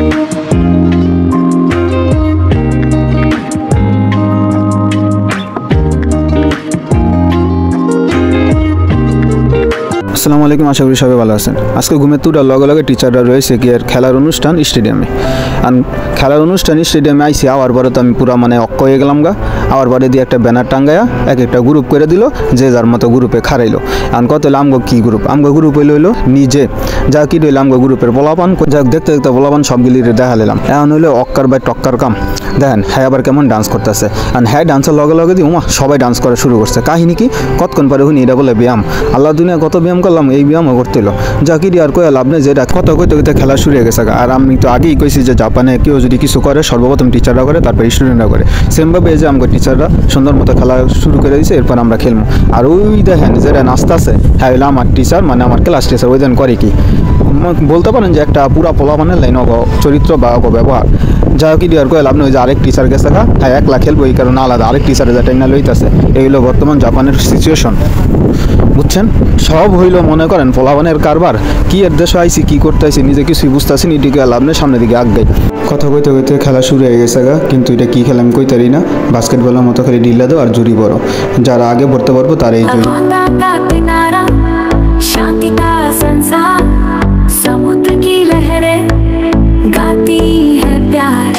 আসসালামু আলাইকুম, আশা করি সবাই ভালো আছেন। আজকে ঘুমের তুটার লগে লগে টিচাররা রয়েছে কি আর খেলার অনুষ্ঠান স্টেডিয়ামে। আর খেলার অনুষ্ঠান স্টেডিয়ামে আইসি আওয়ার পরে তো আমি পুরো অক্ক হয়ে গেলাম গা। আওয়ার পরে দিয়ে একটা ব্যানার টাঙ্গায়া এক একটা গ্রুপ করে দিল, যে যার মতো গ্রুপে খারাইলো। আর কত হইলো আমগো কি গ্রুপ, আমগো গ্রুপ হইলো নিজে যা কি রইল আমগো গ্রুপের পোলাপান, যাক দেখতে দেখতে পোলাপান সবগুলির দেখা নিলাম। এখন হইলো অক্কার বাই টক্কার কাম। দেখেন হ্যাঁ আবার কেমন ডান্স করতেছে। আর হ্যাঁ ডান্সের লগে লগে দিয়ে সবাই ডান্স করা শুরু করছে। কাহিনী কি, কতক্ষণ পরে শুনি এটা বলে ব্যায়াম। আল্লাহ দুনিয়া কত ব্যায়াম করলাম, এই ব্যায়ামও করতে হলো। যা কি আর কয়ে লাভ নেই, যেটা কত কইতে কইতে খেলা শুরু হয়ে গেছে। আর আমি তো আগেই কইছি যে জাপানে কেউ যদি কিছু করে সর্বপ্রথম টিচাররা করে, তারপর স্টুডেন্টরা করে। সেমভাবে এই যে আমাকে টিচাররা সুন্দর মতো খেলা শুরু করে দিয়েছে, এরপর আমরা খেলবো। আর ওই দেখেন যেটা নাস্তা আছে, হ্যাঁ হইলো আমার টিচার, মানে আমার ক্লাস টিচার। ওই দিন করে কি বলতে পারেন যে একটা পুরা পোলাপানের লাইন চরিত্র বা ব্যবহার। যা কি আর কয়ে লাভ নেই, যে আরেক টিচার গেছে হ্যাঁ একলা খেলবো, এই কারণে আলাদা আরেক টিচারের যা টাইনা লইতেছে। এইগুলো বর্তমান জাপানের সিচুয়েশন, বুঝছেন। সব হইলো মনে করেন পোলাপানের কারবার। কি এর দেশে আইসি, কি করতে আইসি, নিজে কিছুই বুঝতেছি নি। এদিকে লাভ নেই, সামনের দিকে আগাই। কথা কইতে কইতে খেলা শুরু হয়ে গেছে কিন্তু এটা কি খেলা আমি কইতারি না। বাস্কেটবলের মতো খালি ঢিলা দাও আর জুড়ি বড়, যারা আগে ভরতে পারবো তারা এই জুড়ি। समुद्र की लहरें गाती है प्यार,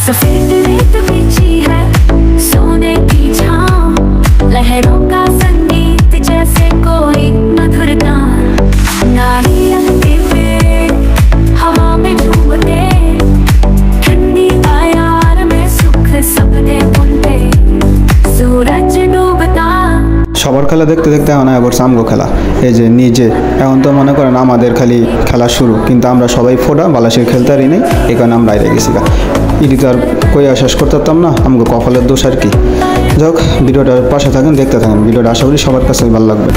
सफेद रेत बिछी है सोने की छांव, लहरों का संगीत जैसे कोई मधुर गान, नारियल के पेड़ हवा में झूमते, ठंडी बयार में सुख सपने बुनते, सूरज डूबता। সবার খেলা দেখতে দেখতে এখন আবার আমগো খেলা। এই যে নিজে এখন তো মনে করেন আমাদের খালি খেলা শুরু, কিন্তু আমরা সবাই ফোটা বালাসের খেলতে পারি নাই, এই কারণে আমরা আইরে গেছি। ইডি তো আর কই শেষ করতে পারতাম না, আমাকে কপালের দোষ আর কি। যাক, ভিডিওটার পাশে থাকেন, দেখতে থাকেন ভিডিওটা। আশা করি সবার কাছে ভালো লাগবে।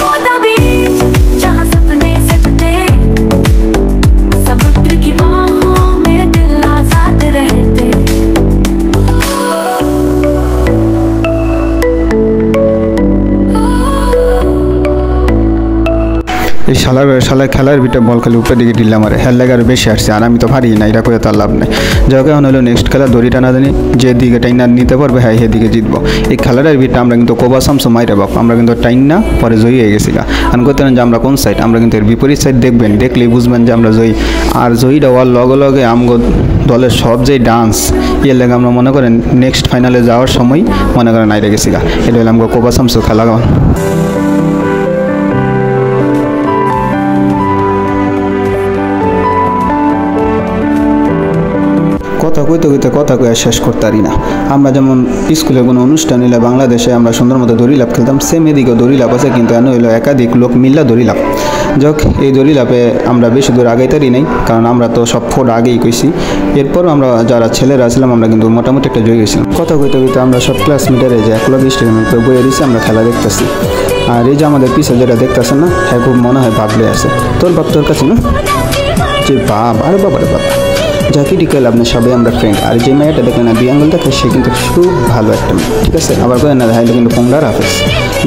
এই শালার খেলার ভিতরে বল খালি উপরে দিকে ঢিল্লা মারে, হেল লাগে আর বেশি আসছে। আর আমি তো পারি না, এটা করে তার লাভ নেই। যাই হোক, এখন হলো নেক্সট খেলা দড়ি টানাটানি, যে দিকে টাইনা নিতে পারবে হ্যাঁ সেদিকে জিতবো। এই খেলাটার ভিতরে আমরা কিন্তু কোবা সামসো মাইরে বাপ, আমরা কিন্তু টাইন না পরে জয়ী হয়ে গেছি। আর করতে যে আমরা কোন সাইড, আমরা কিন্তু এর বিপরীত সাইড দেখবেন, দেখলেই বুঝবেন যে আমরা জয়ী। আর জয়ীটা হওয়ার লগে লগে আমগো দলের সব যে ডান্স এর লেগে আমরা মনে করেন নেক্সট ফাইনালে যাওয়ার সময় মনে করেন আইরে গেছি। এটা হলো আমগো কোবা সামসো খেলা। কথা কইতে কইতে কথা কয়ে শেষ করতে পারি না। আমরা যেমন স্কুলে কোনো অনুষ্ঠান এলে বাংলাদেশে আমরা সুন্দর মতো দড়ি লাভ খেলতাম, সেম এদিকেও দড়ি লাভ আছে, কিন্তু এনে হইলো একাধিক লোক মিল্লা দড়ি লাভ। যাক, এই দড়ি লাভে আমরা বেশি দূর আগাইতারি নাই, কারণ আমরা তো সব ফোট আগেই কইছি। এরপরও আমরা যারা ছেলেরা ছিলাম আমরা কিন্তু মোটামুটি একটা জয় গেছিলাম। কথা কইতে কইতে আমরা সব ক্লাসমেটারে যে একলগ স্টেডিয়ামে বইয়ে দিয়েছি, আমরা খেলা দেখতেছি। আর এই যে আমাদের পিছনে যেটা দেখতেছেন না, হ্যাঁ খুব মনে হয় ভাবলে আছে। তোর বাপ তোর কাছে না, যে বাপ, আরে বাবা রে বাবা। যাকে ডিকেল আপনার সবাই আমরা ফ্রেন্ড। আর যে মেয়েটা দেখেন না দুই আঙ্গুল দেখে, সে কিন্তু খুব ভালো একটা মেয়ে, ঠিক আছে। আবার করেন না হাইলে কিন্তু পোংলার হাফেজ।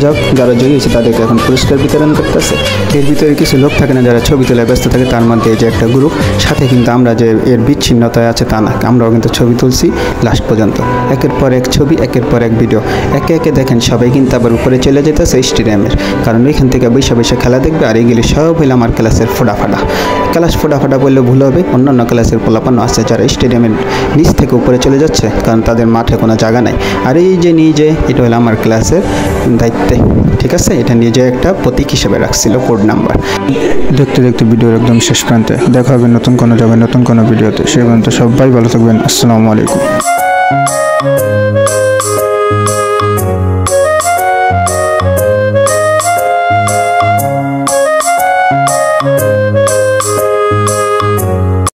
যাক, যারা জয়ী হয়েছে তাদেরকে এখন পুরস্কার বিতরণ করতেছে। এর ভিতরে কিছু লোক থাকে না যারা ছবি তোলায় ব্যস্ত থাকে, তার মধ্যে এই যে একটা গ্রুপ সাথে, কিন্তু আমরা যে এর বিচ্ছিন্নতায় আছে তা না, আমরাও কিন্তু ছবি তুলছি লাস্ট পর্যন্ত। একের পর এক ছবি, একের পর এক ভিডিও, একে একে দেখেন সবাই কিন্তু আবার উপরে চলে যেতেছে স্টেডিয়ামের, কারণ এখান থেকে বৈশা বৈশা খেলা দেখবে। আর এইগুলি সব হইলে আমার ক্লাসের ফোটাফাটা। ক্লাস ফোটাফাটা বললে ভুল হবে, অন্যান্য ক্লাসের পোলাপানো আছে যারা স্টেডিয়ামের নিচ থেকে উপরে চলে যাচ্ছে, কারণ তাদের মাঠে কোনো জায়গা নাই। আর এই যে নিজে, এটা হলো আমার ক্লাসের দায়িত্বে, ঠিক আছে। এটা নিজে একটা প্রতীক হিসেবে রাখছিল কোড নাম্বার। দেখতে দেখতে ভিডিওর একদম শেষ প্রান্তে দেখা হবে নতুন কোনো জায়গায় নতুন কোনো ভিডিওতে। সে পর্যন্ত সবাই ভালো থাকবেন। আসসালামু আলাইকুম।